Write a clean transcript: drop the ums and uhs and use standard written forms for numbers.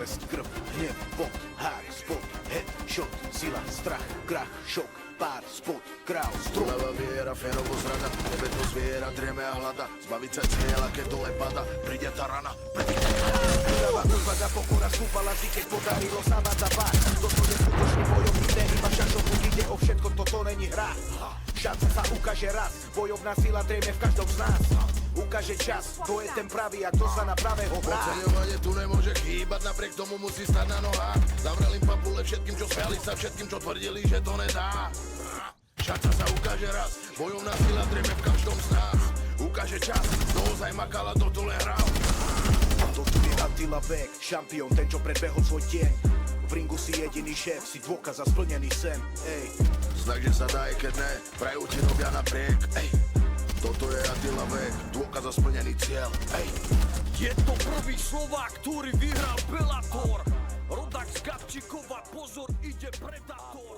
bolesť, krv, hnev, pot, hák, spod, head, shot, sila, strach, krach, šok, pár, spod, král, strop. Úlava viera, férovo zrada, tebe to zviera, dreme a hlada. Zbaviť sa cieľa, keď dole pada, príde tá rana. Úlava, úvaga, pokora, skúpala si, keď podarilo sa vám zabáť. Toto je skutočný bojovný deň, iba však to ide o všetko, toto není hra. Šanca sa ukáže raz, bojovná sila drejme v každom z nás. Ukáže čas, to je ten pravý a kto sa na pravého hrá. Oceňovanie tu nemôže chýbať, napriek tomu musí stať na nohách. Zavreli papule všetkým, čo smiali sa, všetkým, čo tvrdili, že to nedá. Šanca sa ukáže raz, bojovná sila drejme v každom z nás. Ukáže čas, kto ozaj makal a toto len hral. Toto je Attila Beck, šampión, ten, čo predbehol svoj tieň. V ringu si jediný šéf, si dôkaz za splnený sen. Ej. Znak, že sa dá, aj keď ne, prajú ti robia napriek. Ej. Toto je Attila Beck, dôkaz za splnený cieľ. Ej. Je to prvý Slovák, ktorý vyhral Bellator. Rodak z Gabčíkova, pozor, ide Predator.